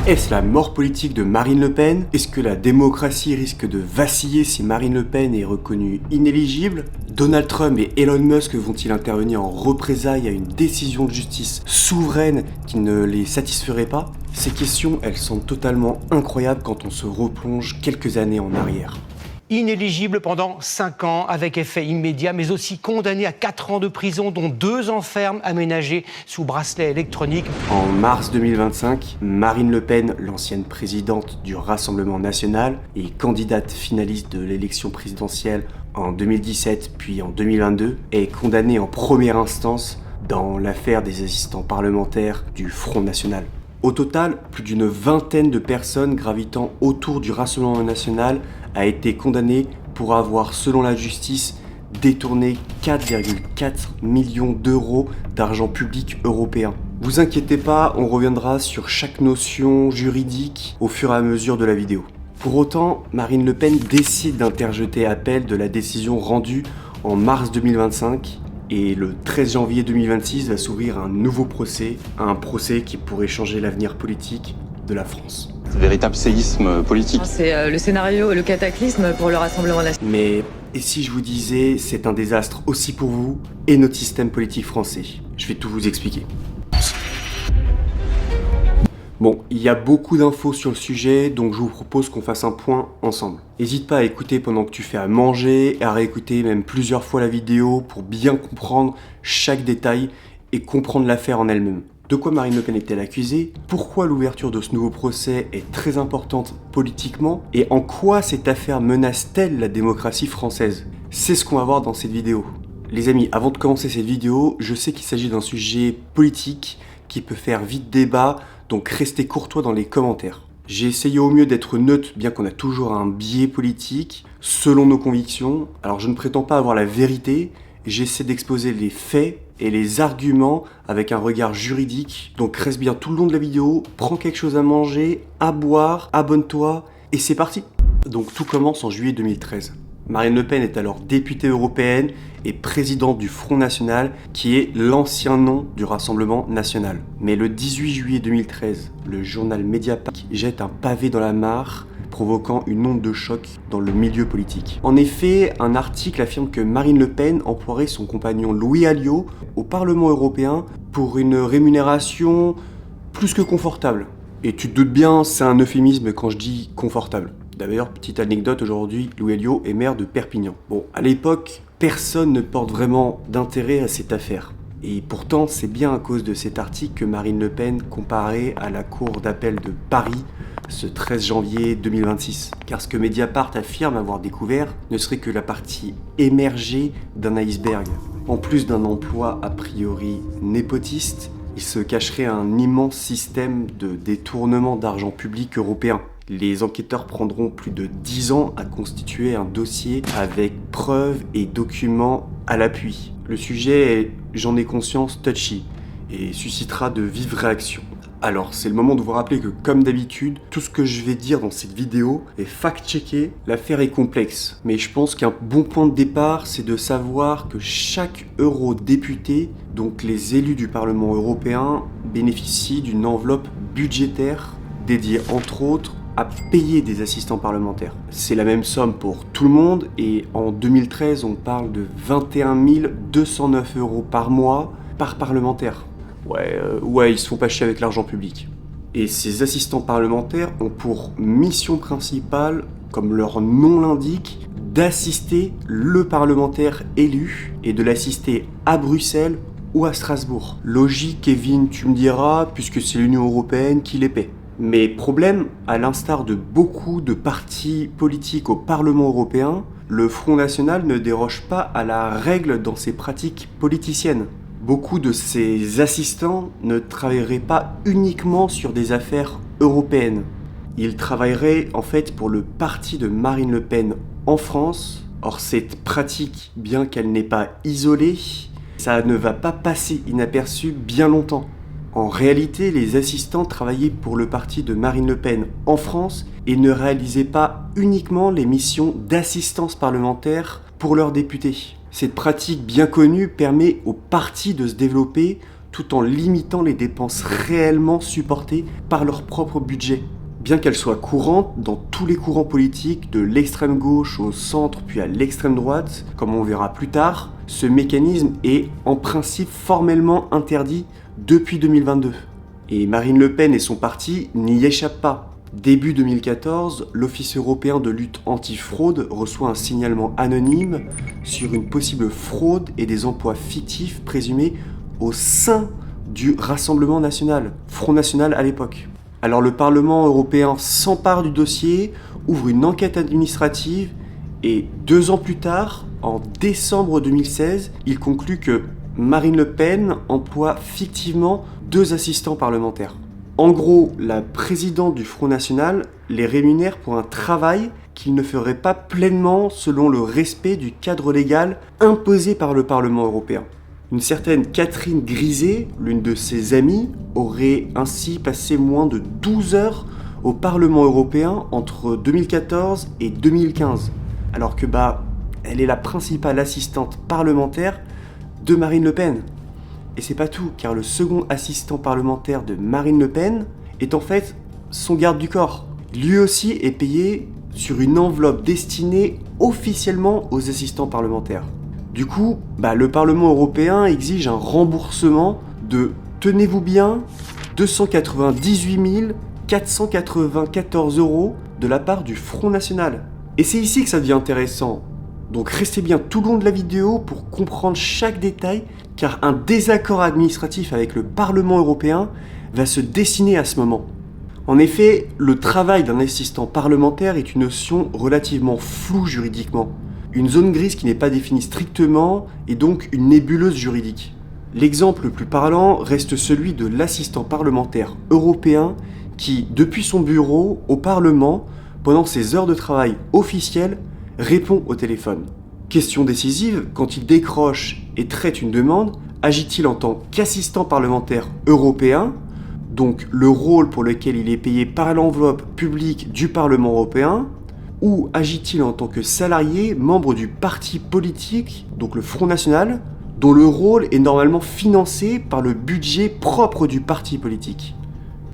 Est-ce la mort politique de Marine Le Pen? Est-ce que la démocratie risque de vaciller si Marine Le Pen est reconnue inéligible? Donald Trump et Elon Musk vont-ils intervenir en représailles à une décision de justice souveraine qui ne les satisferait pas? Ces questions, elles sont totalement incroyables quand on se replonge quelques années en arrière. Inéligible pendant 5 ans avec effet immédiat, mais aussi condamné à 4 ans de prison, dont 2 ans ferme aménagés sous bracelet électronique. En mars 2025, Marine Le Pen, l'ancienne présidente du Rassemblement national et candidate finaliste de l'élection présidentielle en 2017 puis en 2022, est condamnée en première instance dans l'affaire des assistants parlementaires du Front National. Au total, plus d'une vingtaine de personnes gravitant autour du Rassemblement national a été condamné pour avoir, selon la justice, détourné 4,4 millions d'euros d'argent public européen. Vous inquiétez pas, on reviendra sur chaque notion juridique au fur et à mesure de la vidéo. Pour autant, Marine Le Pen décide d'interjeter appel de la décision rendue en mars 2025 et le 13 janvier 2026 va s'ouvrir un nouveau procès, un procès qui pourrait changer l'avenir politique de la France. Véritable séisme politique. C'est le scénario, le cataclysme pour le Rassemblement national. Mais et si je vous disais c'est un désastre aussi pour vous et notre système politique français? Je vais tout vous expliquer. Bon, il y a beaucoup d'infos sur le sujet, donc je vous propose qu'on fasse un point ensemble. N'hésite pas à écouter pendant que tu fais à manger, et à réécouter même plusieurs fois la vidéo pour bien comprendre chaque détail et comprendre l'affaire en elle-même. De quoi Marine Le Pen est-elle accusée? Pourquoi l'ouverture de ce nouveau procès est très importante politiquement? Et en quoi cette affaire menace-t-elle la démocratie française? C'est ce qu'on va voir dans cette vidéo. Les amis, avant de commencer cette vidéo, je sais qu'il s'agit d'un sujet politique qui peut faire vite débat, donc restez courtois dans les commentaires. J'ai essayé au mieux d'être neutre, bien qu'on a toujours un biais politique, selon nos convictions. Alors je ne prétends pas avoir la vérité, j'essaie d'exposer les faits et les arguments avec un regard juridique. Donc reste bien tout le long de la vidéo, prends quelque chose à manger, à boire, abonne-toi, et c'est parti. Donc tout commence en juillet 2013. Marine Le Pen est alors députée européenne et présidente du Front National, qui est l'ancien nom du Rassemblement National. Mais le 18 juillet 2013, le journal Mediapart jette un pavé dans la mare, provoquant une onde de choc dans le milieu politique. En effet, un article affirme que Marine Le Pen emploierait son compagnon Louis Alliot au Parlement européen pour une rémunération plus que confortable. Et tu te doutes bien, c'est un euphémisme quand je dis confortable. D'ailleurs, petite anecdote, aujourd'hui, Louis Alliot est maire de Perpignan. Bon, à l'époque, personne ne porte vraiment d'intérêt à cette affaire. Et pourtant, c'est bien à cause de cet article que Marine Le Pen comparait à la cour d'appel de Paris ce 13 janvier 2026. Car ce que Mediapart affirme avoir découvert ne serait que la partie émergée d'un iceberg. En plus d'un emploi a priori népotiste, il se cacherait un immense système de détournement d'argent public européen. Les enquêteurs prendront plus de 10 ans à constituer un dossier avec preuves et documents à l'appui. Le sujet est, j'en ai conscience, touchy et suscitera de vives réactions. Alors, c'est le moment de vous rappeler que, comme d'habitude, tout ce que je vais dire dans cette vidéo est fact-checké. L'affaire est complexe, mais je pense qu'un bon point de départ, c'est de savoir que chaque eurodéputé, donc les élus du Parlement européen, bénéficie d'une enveloppe budgétaire dédiée, entre autres, à payer des assistants parlementaires. C'est la même somme pour tout le monde et en 2013, on parle de 21 209 € par mois par parlementaire. Ouais, ils se font pas chier avec l'argent public. Et ces assistants parlementaires ont pour mission principale, comme leur nom l'indique, d'assister le parlementaire élu et de l'assister à Bruxelles ou à Strasbourg. Logique, Kevin, tu me diras, puisque c'est l'Union européenne qui les paie. Mais problème, à l'instar de beaucoup de partis politiques au Parlement européen, le Front National ne déroge pas à la règle dans ses pratiques politiciennes. Beaucoup de ces assistants ne travailleraient pas uniquement sur des affaires européennes. Ils travailleraient en fait pour le parti de Marine Le Pen en France. Or cette pratique, bien qu'elle n'est pas isolée, ça ne va pas passer inaperçu bien longtemps. En réalité, les assistants travaillaient pour le parti de Marine Le Pen en France et ne réalisaient pas uniquement les missions d'assistance parlementaire pour leurs députés. Cette pratique bien connue permet au parti de se développer tout en limitant les dépenses réellement supportées par leur propre budget. Bien qu'elle soit courante dans tous les courants politiques, de l'extrême gauche au centre puis à l'extrême droite, comme on verra plus tard, ce mécanisme est en principe formellement interdit depuis 2022. Et Marine Le Pen et son parti n'y échappent pas. Début 2014, l'Office européen de lutte anti-fraude reçoit un signalement anonyme sur une possible fraude et des emplois fictifs présumés au sein du Rassemblement national, Front National à l'époque. Alors le Parlement européen s'empare du dossier, ouvre une enquête administrative et 2 ans plus tard, en décembre 2016, il conclut que Marine Le Pen emploie fictivement 2 assistants parlementaires. En gros, la présidente du Front National les rémunère pour un travail qu'ils ne feraient pas pleinement selon le respect du cadre légal imposé par le Parlement européen. Une certaine Catherine Griset, l'une de ses amies, aurait ainsi passé moins de 12 heures au Parlement européen entre 2014 et 2015, alors que elle est la principale assistante parlementaire de Marine Le Pen. Et c'est pas tout, car le second assistant parlementaire de Marine Le Pen est en fait son garde du corps. Lui aussi est payé sur une enveloppe destinée officiellement aux assistants parlementaires. Du coup, le Parlement européen exige un remboursement de, tenez-vous bien, 298 494 € de la part du Front National. Et c'est ici que ça devient intéressant. Donc restez bien tout le long de la vidéo pour comprendre chaque détail, car un désaccord administratif avec le Parlement européen va se dessiner à ce moment. En effet, le travail d'un assistant parlementaire est une notion relativement floue juridiquement. Une zone grise qui n'est pas définie strictement et donc une nébuleuse juridique. L'exemple le plus parlant reste celui de l'assistant parlementaire européen qui, depuis son bureau au Parlement, pendant ses heures de travail officielles, répond au téléphone. Question décisive, quand il décroche et traite une demande, agit-il en tant qu'assistant parlementaire européen, donc le rôle pour lequel il est payé par l'enveloppe publique du Parlement européen, ou agit-il en tant que salarié, membre du parti politique, donc le Front National, dont le rôle est normalement financé par le budget propre du parti politique.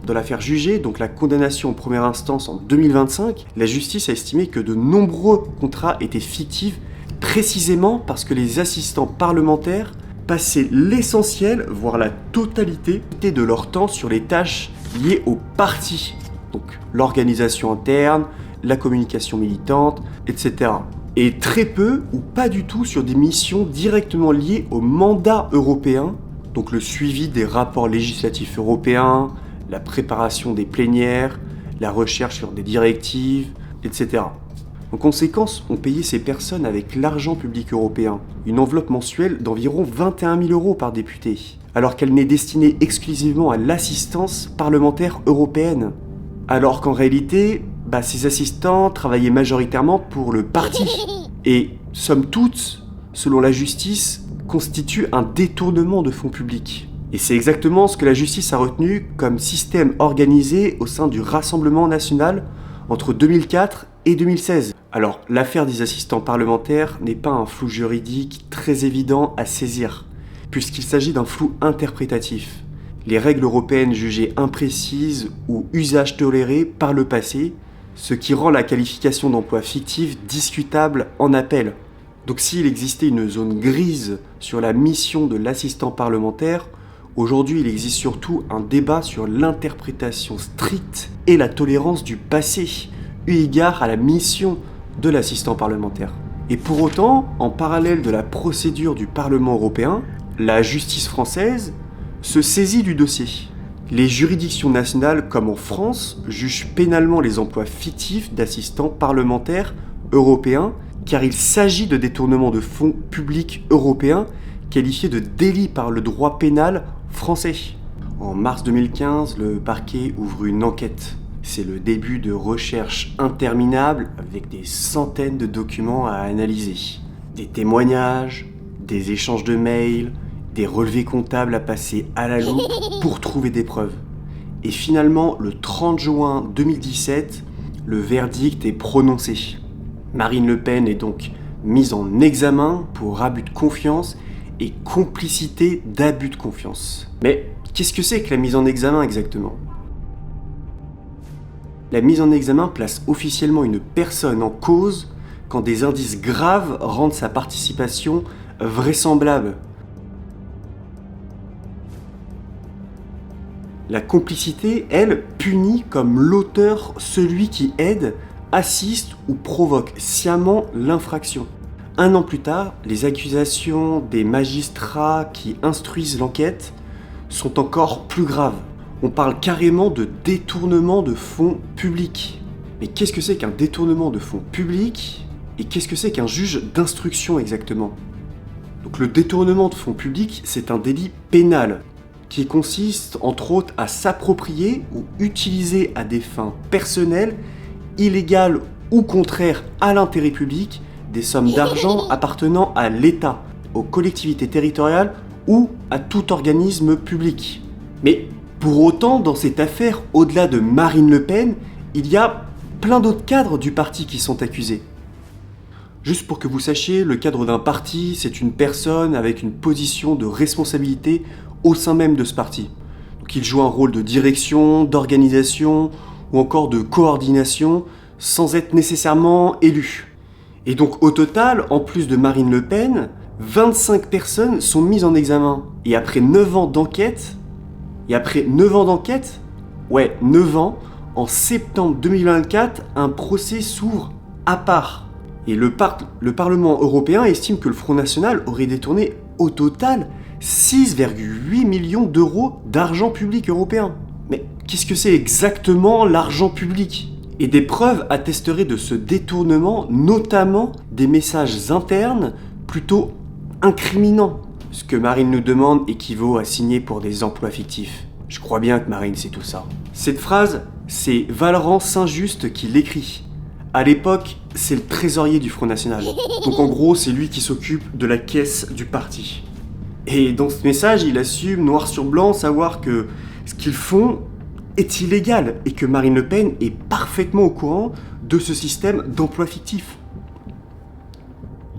Dans l'affaire jugée, donc la condamnation en première instance en 2025, la justice a estimé que de nombreux contrats étaient fictifs, précisément parce que les assistants parlementaires passaient l'essentiel, voire la totalité de leur temps sur les tâches liées au parti, donc l'organisation interne, la communication militante, etc. Et très peu ou pas du tout sur des missions directement liées au mandat européen, donc le suivi des rapports législatifs européens, la préparation des plénières, la recherche sur des directives, etc. En conséquence, on payait ces personnes avec l'argent public européen, une enveloppe mensuelle d'environ 21 000 € par député, alors qu'elle n'est destinée exclusivement à l'assistance parlementaire européenne. Alors qu'en réalité, ces assistants travaillaient majoritairement pour le parti. Et, somme toute, selon la justice, constitue un détournement de fonds publics. Et c'est exactement ce que la justice a retenu comme système organisé au sein du Rassemblement national entre 2004 et 2016. Alors, l'affaire des assistants parlementaires n'est pas un flou juridique très évident à saisir, puisqu'il s'agit d'un flou interprétatif. Les règles européennes jugées imprécises ou usages tolérés par le passé, ce qui rend la qualification d'emploi fictif discutable en appel. Donc s'il existait une zone grise sur la mission de l'assistant parlementaire, aujourd'hui il existe surtout un débat sur l'interprétation stricte et la tolérance du passé, eu égard à la mission de l'assistant parlementaire. Et pour autant, en parallèle de la procédure du Parlement européen, la justice française se saisit du dossier. Les juridictions nationales, comme en France, jugent pénalement les emplois fictifs d'assistants parlementaires européens, car il s'agit de détournement de fonds publics européens qualifiés de délit par le droit pénal français. En mars 2015, le parquet ouvre une enquête. C'est le début de recherches interminables avec des centaines de documents à analyser. Des témoignages, des échanges de mails, des relevés comptables à passer à la loupe pour trouver des preuves. Et finalement, le 30 juin 2017, le verdict est prononcé. Marine Le Pen est donc mise en examen pour abus de confiance et complicité d'abus de confiance. Mais qu'est-ce que c'est que la mise en examen exactement ? La mise en examen place officiellement une personne en cause quand des indices graves rendent sa participation vraisemblable. La complicité, elle, punit comme l'auteur celui qui aide, assiste ou provoque sciemment l'infraction. 1 an plus tard, les accusations des magistrats qui instruisent l'enquête sont encore plus graves. On parle carrément de détournement de fonds publics. Mais qu'est-ce que c'est qu'un détournement de fonds publics et qu'est-ce que c'est qu'un juge d'instruction exactement ? Donc le détournement de fonds publics, c'est un délit pénal qui consiste entre autres à s'approprier ou utiliser à des fins personnelles, illégales ou contraires à l'intérêt public, des sommes d'argent appartenant à l'État, aux collectivités territoriales ou à tout organisme public. Mais pour autant, dans cette affaire, au-delà de Marine Le Pen, il y a plein d'autres cadres du parti qui sont accusés. Juste pour que vous sachiez, le cadre d'un parti, c'est une personne avec une position de responsabilité au sein même de ce parti. Donc il joue un rôle de direction, d'organisation ou encore de coordination sans être nécessairement élu. Et donc au total, en plus de Marine Le Pen, 25 personnes sont mises en examen. Et après 9 ans d'enquête, ouais, 9 ans, en septembre 2024, un procès s'ouvre à part. Et le Parlement européen estime que le Front National aurait détourné au total 6,8 millions d'euros d'argent public européen. Mais qu'est-ce que c'est exactement l'argent public ? Et des preuves attesteraient de ce détournement, notamment des messages internes plutôt incriminants. Ce que Marine nous demande équivaut à signer pour des emplois fictifs. Je crois bien que Marine sait tout ça. Cette phrase, c'est Valorant Saint-Just qui l'écrit. À l'époque, c'est le trésorier du Front National. Donc en gros, c'est lui qui s'occupe de la caisse du parti. Et dans ce message, il assume noir sur blanc savoir que ce qu'ils font est illégal et que Marine Le Pen est parfaitement au courant de ce système d'emploi fictif.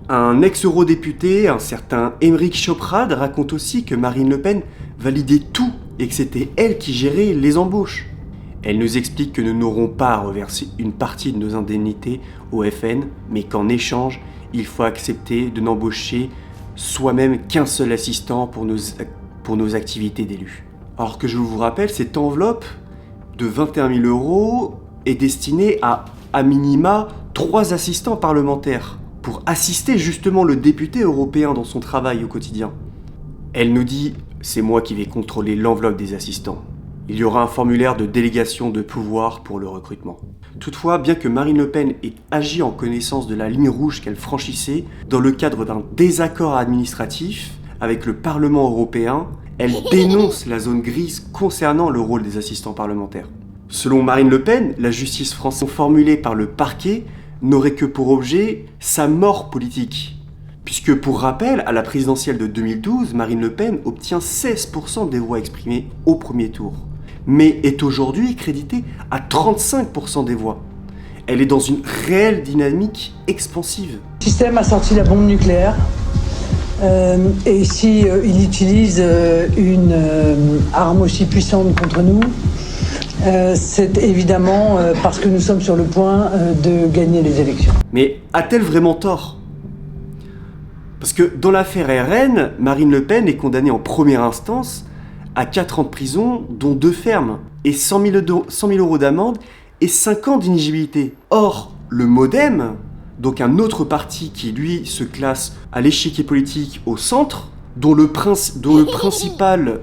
Un ex-eurodéputé, un certain Aymeric Choprade, raconte aussi que Marine Le Pen validait tout et que c'était elle qui gérait les embauches. Elle nous explique que nous n'aurons pas à reverser une partie de nos indemnités au FN, mais qu'en échange, il faut accepter de n'embaucher soi-même qu'un seul assistant pour nos activités d'élus. Alors que je vous rappelle, cette enveloppe de 21 000 € est destinée à minima 3 assistants parlementaires pour assister justement le député européen dans son travail au quotidien. Elle nous dit « c'est moi qui vais contrôler l'enveloppe des assistants ». Il y aura un formulaire de délégation de pouvoir pour le recrutement. Toutefois, bien que Marine Le Pen ait agi en connaissance de la ligne rouge qu'elle franchissait, dans le cadre d'un désaccord administratif avec le Parlement européen, elle dénonce la zone grise concernant le rôle des assistants parlementaires. Selon Marine Le Pen, la justice française formulée par le parquet n'aurait que pour objet sa mort politique. Puisque, pour rappel, à la présidentielle de 2012, Marine Le Pen obtient 16% des voix exprimées au premier tour, mais est aujourd'hui créditée à 35% des voix. Elle est dans une réelle dynamique expansive. Le système a sorti la bombe nucléaire, et si il utilise une arme aussi puissante contre nous, c'est évidemment parce que nous sommes sur le point de gagner les élections. Mais a-t-elle vraiment tort ? Parce que dans l'affaire RN, Marine Le Pen est condamnée en première instance à 4 ans de prison, dont 2 fermes, et 100 000 € d'amende et 5 ans d'inéligibilité. Or, le MoDem, donc un autre parti qui lui se classe à l'échiquier politique au centre, dont le principal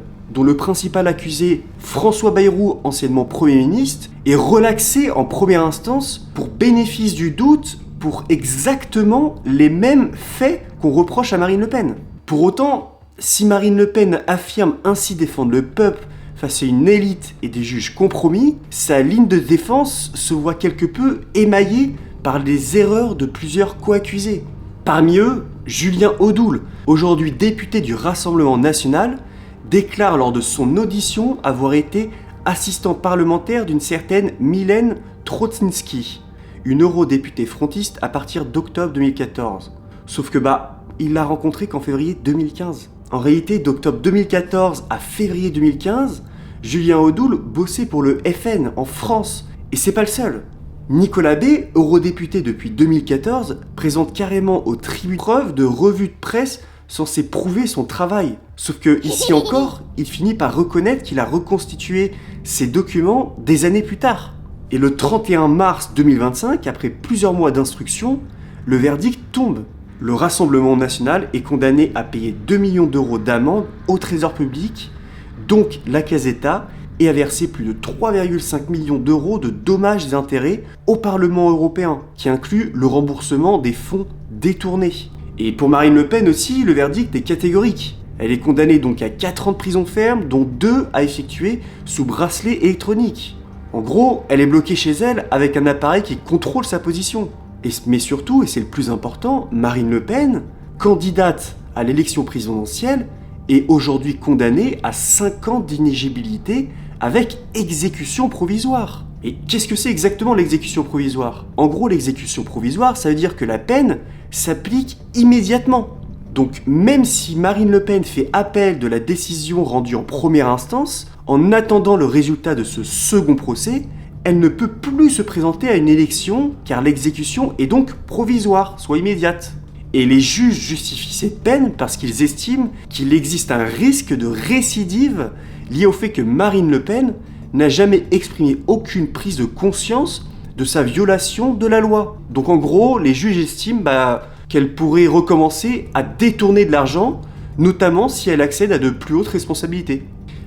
accusé, François Bayrou, anciennement Premier ministre, est relaxé en première instance pour bénéfice du doute pour exactement les mêmes faits qu'on reproche à Marine Le Pen. Pour autant, si Marine Le Pen affirme ainsi défendre le peuple face à une élite et des juges compromis, sa ligne de défense se voit quelque peu émaillée par les erreurs de plusieurs co-accusés. Parmi eux, Julien Audoul, aujourd'hui député du Rassemblement national, déclare lors de son audition avoir été assistant parlementaire d'une certaine Mylène Trotinski, une eurodéputée frontiste à partir d'octobre 2014. Sauf que il l'a rencontré qu'en février 2015. En réalité, d'octobre 2014 à février 2015, Julien Audoul bossait pour le FN en France. Et c'est pas le seul. Nicolas B, eurodéputé depuis 2014, présente carrément au tribunal preuve de revues de presse censées prouver son travail. Sauf que, ici encore, il finit par reconnaître qu'il a reconstitué ces documents des années plus tard. Et le 31 mars 2025, après plusieurs mois d'instruction, le verdict tombe. Le Rassemblement national est condamné à payer 2 millions d'euros d'amende au Trésor public, donc la Caseta, et à verser plus de 3,5 millions d'euros de dommages et intérêts au Parlement européen, qui inclut le remboursement des fonds détournés. Et pour Marine Le Pen aussi, le verdict est catégorique. Elle est condamnée donc à 4 ans de prison ferme, dont 2 à effectuer sous bracelet électronique. En gros, elle est bloquée chez elle avec un appareil qui contrôle sa position. Mais surtout, et c'est le plus important, Marine Le Pen, candidate à l'élection présidentielle, est aujourd'hui condamnée à 5 ans d'inéligibilité avec exécution provisoire. Et qu'est-ce que c'est exactement l'exécution provisoire ? En gros, l'exécution provisoire, ça veut dire que la peine s'applique immédiatement. Donc même si Marine Le Pen fait appel de la décision rendue en première instance, en attendant le résultat de ce second procès, elle ne peut plus se présenter à une élection car l'exécution est donc provisoire, soit immédiate. Et les juges justifient cette peine parce qu'ils estiment qu'il existe un risque de récidive lié au fait que Marine Le Pen n'a jamais exprimé aucune prise de conscience de sa violation de la loi. Donc en gros, les juges estiment qu'elle pourrait recommencer à détourner de l'argent, notamment si elle accède à de plus hautes responsabilités.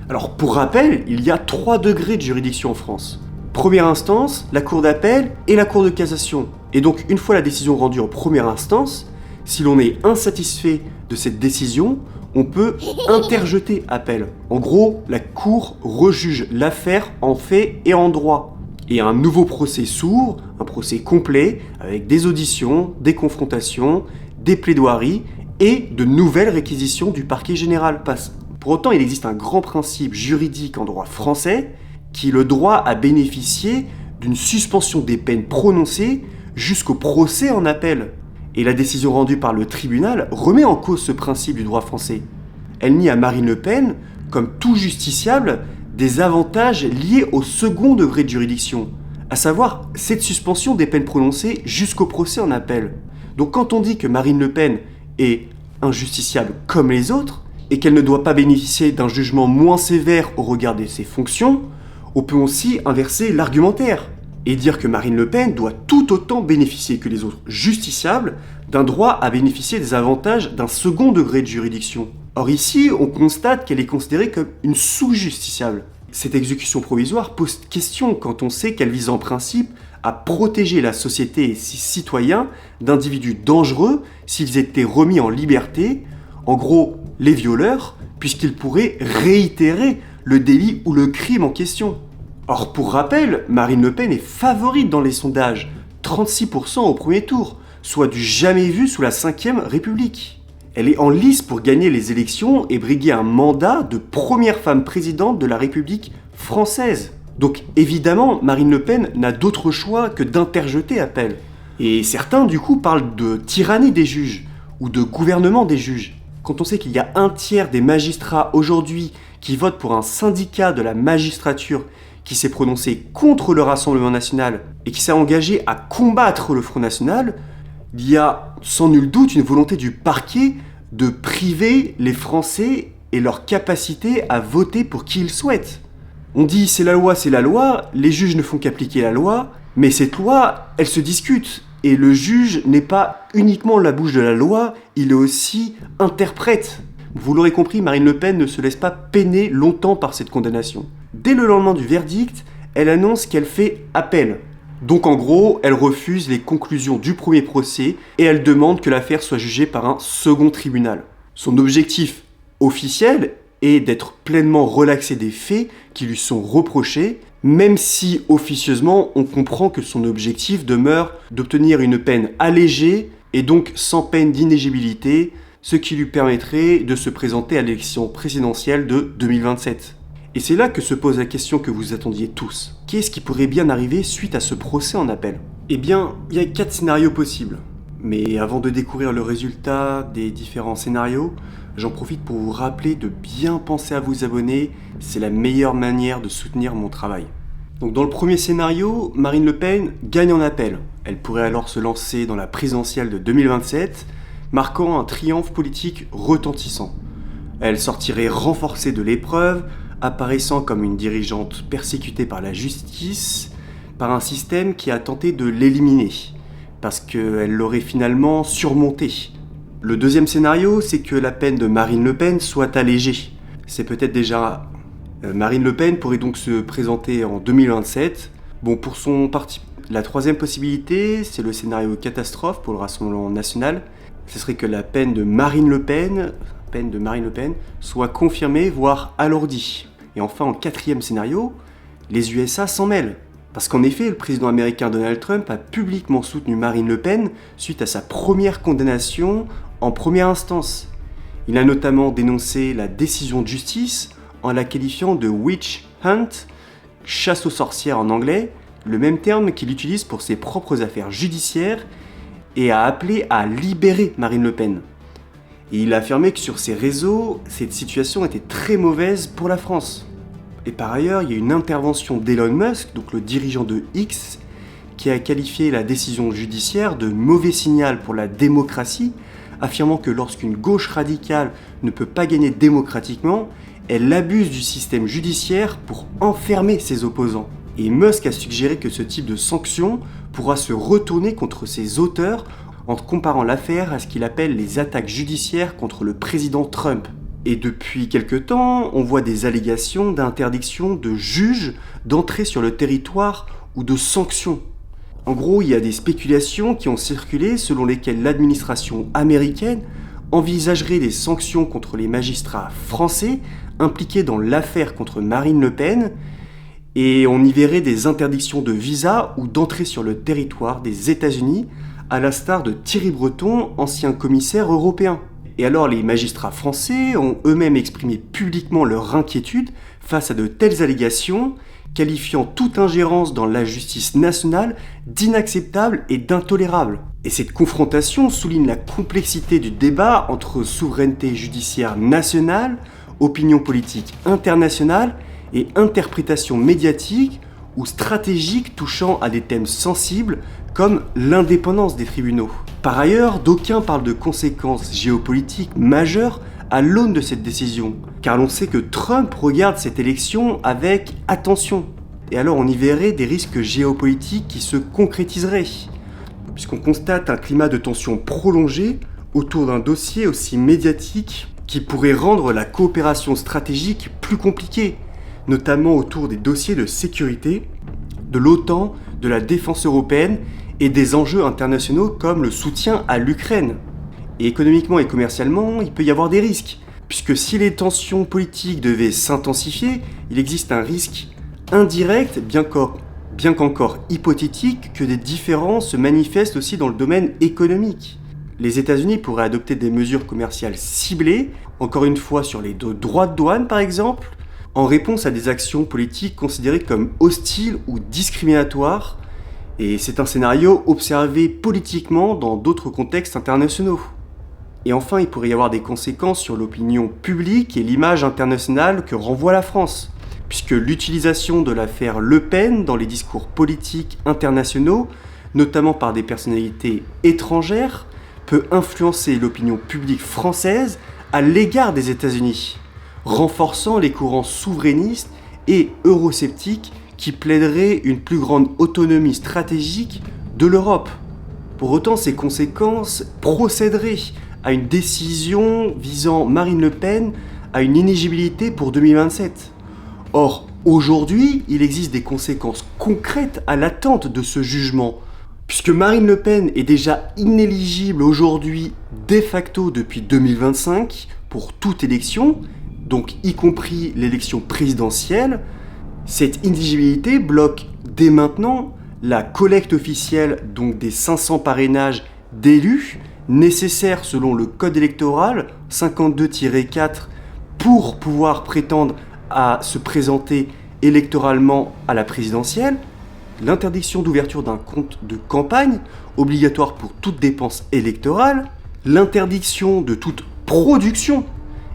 Alors pour rappel, il y a 3 degrés de juridiction en France. Première instance, la cour d'appel et la cour de cassation. Et donc une fois la décision rendue en première instance, si l'on est insatisfait de cette décision, on peut interjeter appel. En gros, la cour rejuge l'affaire en fait et en droit. Et un nouveau procès s'ouvre, un procès complet, avec des auditions, des confrontations, des plaidoiries et de nouvelles réquisitions du parquet général. Pour autant, il existe un grand principe juridique en droit français qui est le droit à bénéficier d'une suspension des peines prononcées jusqu'au procès en appel. Et la décision rendue par le tribunal remet en cause ce principe du droit français. Elle nie à Marine Le Pen, comme tout justiciable, des avantages liés au second degré de juridiction, à savoir cette suspension des peines prononcées jusqu'au procès en appel. Donc quand on dit que Marine Le Pen est injusticiable comme les autres, et qu'elle ne doit pas bénéficier d'un jugement moins sévère au regard de ses fonctions, on peut aussi inverser l'argumentaire et dire que Marine Le Pen doit tout autant bénéficier que les autres justiciables d'un droit à bénéficier des avantages d'un second degré de juridiction. Or ici, on constate qu'elle est considérée comme une sous-justiciable. Cette exécution provisoire pose question quand on sait qu'elle vise en principe à protéger la société et ses citoyens d'individus dangereux s'ils étaient remis en liberté, en gros les violeurs, puisqu'ils pourraient réitérer le délit ou le crime en question. Or, pour rappel, Marine Le Pen est favorite dans les sondages, 36% au premier tour, soit du jamais vu sous la 5e République. Elle est en lice pour gagner les élections et briguer un mandat de première femme présidente de la République française. Donc évidemment, Marine Le Pen n'a d'autre choix que d'interjeter appel. Et certains, du coup, parlent de tyrannie des juges, ou de gouvernement des juges. Quand on sait qu'il y a un tiers des magistrats aujourd'hui qui votent pour un syndicat de la magistrature qui s'est prononcé contre le Rassemblement national et qui s'est engagé à combattre le Front national, il y a sans nul doute une volonté du parquet de priver les Français et leur capacité à voter pour qui ils souhaitent. On dit c'est la loi, les juges ne font qu'appliquer la loi, mais cette loi, elle se discute. Et le juge n'est pas uniquement la bouche de la loi, il est aussi interprète. Vous l'aurez compris, Marine Le Pen ne se laisse pas peiner longtemps par cette condamnation. Dès le lendemain du verdict, elle annonce qu'elle fait appel. Donc en gros, elle refuse les conclusions du premier procès et elle demande que l'affaire soit jugée par un second tribunal. Son objectif officiel est d'être pleinement relaxée des faits qui lui sont reprochés, même si officieusement on comprend que son objectif demeure d'obtenir une peine allégée et donc sans peine d'inéligibilité, ce qui lui permettrait de se présenter à l'élection présidentielle de 2027. Et c'est là que se pose la question que vous attendiez tous. Qu'est-ce qui pourrait bien arriver suite à ce procès en appel ? Eh bien, il y a 4 scénarios possibles. Mais avant de découvrir le résultat des différents scénarios, j'en profite pour vous rappeler de bien penser à vous abonner, c'est la meilleure manière de soutenir mon travail. Donc dans le premier scénario, Marine Le Pen gagne en appel. Elle pourrait alors se lancer dans la présidentielle de 2027, marquant un triomphe politique retentissant. Elle sortirait renforcée de l'épreuve, apparaissant comme une dirigeante persécutée par la justice, par un système qui a tenté de l'éliminer, parce qu'elle l'aurait finalement surmonté. Le deuxième scénario, c'est que la peine de Marine Le Pen soit allégée. C'est peut-être déjà... Marine Le Pen pourrait donc se présenter en 2027. Bon, pour son parti... La troisième possibilité, c'est le scénario catastrophe pour le Rassemblement national. Ce serait que la peine de Marine Le Pen soit confirmée, voire alourdie. Et enfin, en quatrième scénario, les USA s'en mêlent. Parce qu'en effet, le président américain Donald Trump a publiquement soutenu Marine Le Pen suite à sa première condamnation en première instance. Il a notamment dénoncé la décision de justice en la qualifiant de witch hunt, chasse aux sorcières en anglais, le même terme qu'il utilise pour ses propres affaires judiciaires, et a appelé à libérer Marine Le Pen. Et il a affirmé que sur ses réseaux, cette situation était très mauvaise pour la France. Et par ailleurs, il y a une intervention d'Elon Musk, donc le dirigeant de X, qui a qualifié la décision judiciaire de mauvais signal pour la démocratie, affirmant que lorsqu'une gauche radicale ne peut pas gagner démocratiquement, elle abuse du système judiciaire pour enfermer ses opposants. Et Musk a suggéré que ce type de sanction pourra se retourner contre ses auteurs en comparant l'affaire à ce qu'il appelle les attaques judiciaires contre le président Trump. Et depuis quelque temps, on voit des allégations d'interdiction de juges d'entrer sur le territoire ou de sanctions. En gros, il y a des spéculations qui ont circulé selon lesquelles l'administration américaine envisagerait des sanctions contre les magistrats français impliqués dans l'affaire contre Marine Le Pen, et on y verrait des interdictions de visa ou d'entrée sur le territoire des États-Unis, à l'instar de Thierry Breton, ancien commissaire européen. Et alors les magistrats français ont eux-mêmes exprimé publiquement leur inquiétude face à de telles allégations, qualifiant toute ingérence dans la justice nationale d'inacceptable et d'intolérable. Et cette confrontation souligne la complexité du débat entre souveraineté judiciaire nationale, opinion politique internationale et interprétation médiatique ou stratégique touchant à des thèmes sensibles comme l'indépendance des tribunaux. Par ailleurs, d'aucuns parlent de conséquences géopolitiques majeures à l'aune de cette décision, car l'on sait que Trump regarde cette élection avec attention. Et alors on y verrait des risques géopolitiques qui se concrétiseraient, puisqu'on constate un climat de tension prolongé autour d'un dossier aussi médiatique qui pourrait rendre la coopération stratégique plus compliquée, notamment autour des dossiers de sécurité, de l'OTAN, de la défense européenne et des enjeux internationaux comme le soutien à l'Ukraine. Et économiquement et commercialement, il peut y avoir des risques, puisque si les tensions politiques devaient s'intensifier, il existe un risque indirect, bien qu'encore hypothétique, que des différends se manifestent aussi dans le domaine économique. Les États-Unis pourraient adopter des mesures commerciales ciblées, encore une fois sur les droits de douane par exemple, en réponse à des actions politiques considérées comme hostiles ou discriminatoires, et c'est un scénario observé politiquement dans d'autres contextes internationaux. Et enfin, il pourrait y avoir des conséquences sur l'opinion publique et l'image internationale que renvoie la France, puisque l'utilisation de l'affaire Le Pen dans les discours politiques internationaux, notamment par des personnalités étrangères, peut influencer l'opinion publique française à l'égard des États-Unis, renforçant les courants souverainistes et eurosceptiques qui plaideraient une plus grande autonomie stratégique de l'Europe. Pour autant, ces conséquences procéderaient à une décision visant Marine Le Pen à une inéligibilité pour 2027. Or, aujourd'hui, il existe des conséquences concrètes à l'attente de ce jugement, puisque Marine Le Pen est déjà inéligible aujourd'hui de facto depuis 2025 pour toute élection, donc y compris l'élection présidentielle. Cette inéligibilité bloque dès maintenant la collecte officielle donc des 500 parrainages d'élus nécessaires selon le code électoral 52-4 pour pouvoir prétendre à se présenter électoralement à la présidentielle. l'interdiction d'ouverture d'un compte de campagne, obligatoire pour toute dépense électorale, l'interdiction de toute production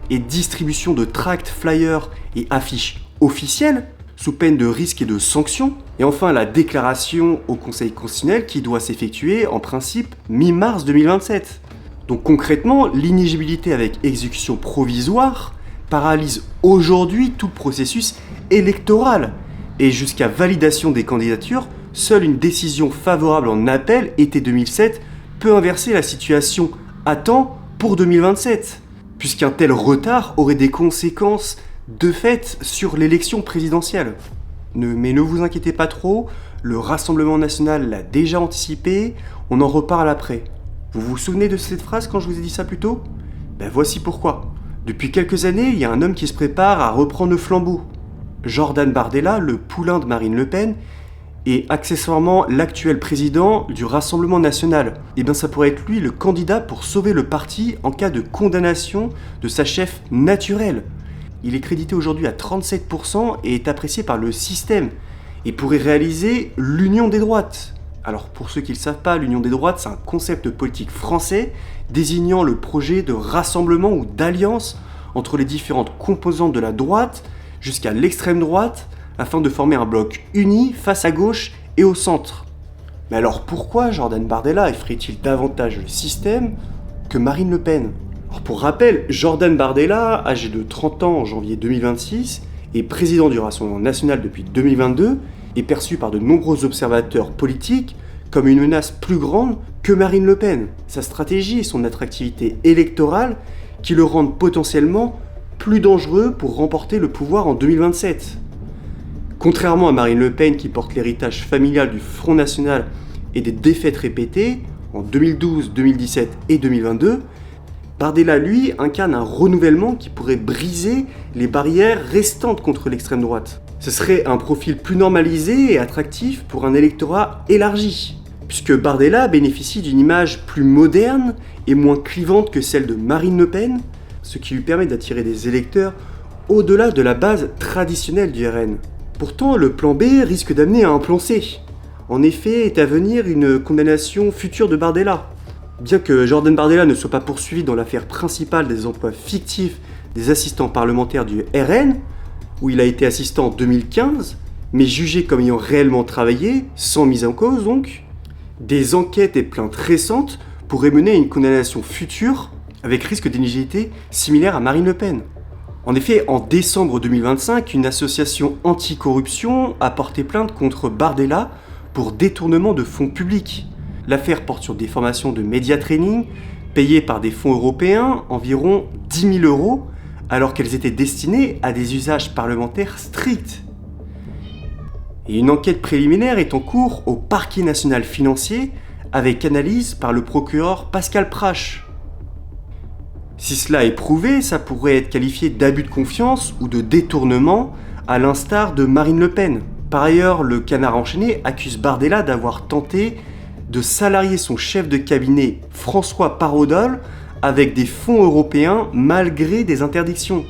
et distribution de tracts, flyers et affiches officielles, sous peine de risques et de sanctions, et enfin la déclaration au Conseil constitutionnel qui doit s'effectuer en principe mi-mars 2027. Donc concrètement, l'inéligibilité avec exécution provisoire paralyse aujourd'hui tout le processus électoral, et jusqu'à validation des candidatures, seule une décision favorable en appel été 2007 peut inverser la situation à temps pour 2027, puisqu'un tel retard aurait des conséquences de fait sur l'élection présidentielle. Mais ne vous inquiétez pas trop, le Rassemblement national l'a déjà anticipé, on en reparle après. Vous vous souvenez de cette phrase quand je vous ai dit ça plus tôt ? Ben voici pourquoi. Depuis quelques années, il y a un homme qui se prépare à reprendre le flambeau. Jordan Bardella, le poulain de Marine Le Pen, et accessoirement l'actuel président du Rassemblement national. Et bien ça pourrait être lui le candidat pour sauver le parti en cas de condamnation de sa chef naturelle. Il est crédité aujourd'hui à 37% et est apprécié par le système et pourrait réaliser l'union des droites. Alors pour ceux qui ne le savent pas, l'union des droites, c'est un concept politique français désignant le projet de rassemblement ou d'alliance entre les différentes composantes de la droite jusqu'à l'extrême droite afin de former un bloc uni face à gauche et au centre. Mais alors pourquoi Jordan Bardella effraie-t-il davantage le système que Marine Le Pen ? Alors pour rappel, Jordan Bardella, âgé de 30 ans en janvier 2026 et président du Rassemblement national depuis 2022, est perçu par de nombreux observateurs politiques comme une menace plus grande que Marine Le Pen. Sa stratégie et son attractivité électorale qui le rendent potentiellement plus dangereux pour remporter le pouvoir en 2027. Contrairement à Marine Le Pen qui porte l'héritage familial du Front National et des défaites répétées en 2012, 2017 et 2022, Bardella, lui, incarne un renouvellement qui pourrait briser les barrières restantes contre l'extrême droite. Ce serait un profil plus normalisé et attractif pour un électorat élargi, puisque Bardella bénéficie d'une image plus moderne et moins clivante que celle de Marine Le Pen, ce qui lui permet d'attirer des électeurs au-delà de la base traditionnelle du RN. Pourtant, le plan B risque d'amener à un plan C. En effet, est à venir une condamnation future de Bardella. Bien que Jordan Bardella ne soit pas poursuivi dans l'affaire principale des emplois fictifs des assistants parlementaires du RN, où il a été assistant en 2015, mais jugé comme ayant réellement travaillé, sans mise en cause donc, des enquêtes et plaintes récentes pourraient mener à une condamnation future avec risque d'inéligibilité similaire à Marine Le Pen. En effet, en décembre 2025, une association anticorruption a porté plainte contre Bardella pour détournement de fonds publics. L'affaire porte sur des formations de média training payées par des fonds européens, environ 10 000 €, alors qu'elles étaient destinées à des usages parlementaires stricts. Et une enquête préliminaire est en cours au parquet national financier avec analyse par le procureur Pascal Prache. Si cela est prouvé, ça pourrait être qualifié d'abus de confiance ou de détournement, à l'instar de Marine Le Pen. Par ailleurs, le Canard enchaîné accuse Bardella d'avoir tenté de salarier son chef de cabinet François Paradol avec des fonds européens malgré des interdictions.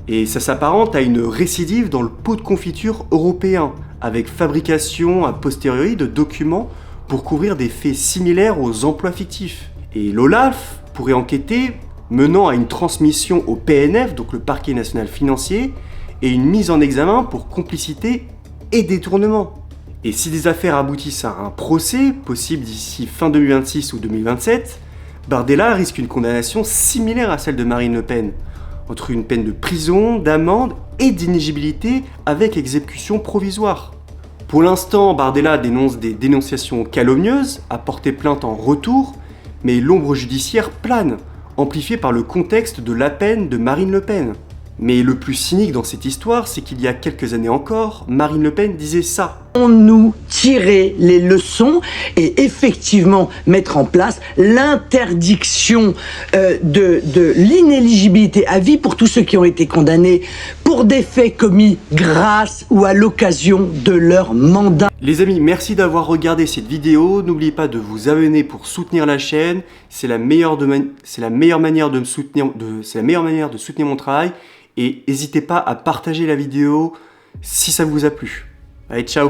Et ça s'apparente à une récidive dans le pot de confiture européen, avec fabrication a posteriori de documents pour couvrir des faits similaires aux emplois fictifs. Et l'OLAF pourrait enquêter, menant à une transmission au PNF, donc le parquet national financier, et une mise en examen pour complicité et détournement. Et si des affaires aboutissent à un procès, possible d'ici fin 2026 ou 2027, Bardella risque une condamnation similaire à celle de Marine Le Pen, entre une peine de prison, d'amende et d'inéligibilité avec exécution provisoire. Pour l'instant, Bardella dénonce des dénonciations calomnieuses, a porté plainte en retour, mais l'ombre judiciaire plane, amplifiée par le contexte de la peine de Marine Le Pen. Mais le plus cynique dans cette histoire, c'est qu'il y a quelques années encore, Marine Le Pen disait ça. Nous tirer les leçons et effectivement mettre en place l'interdiction de l'inéligibilité à vie pour tous ceux qui ont été condamnés pour des faits commis grâce ou à l'occasion de leur mandat. Les amis, merci d'avoir regardé cette vidéo. N'oubliez pas de vous abonner pour soutenir la chaîne. C'est la meilleure manière de soutenir mon travail. Et n'hésitez pas à partager la vidéo si ça vous a plu. Allez, ciao!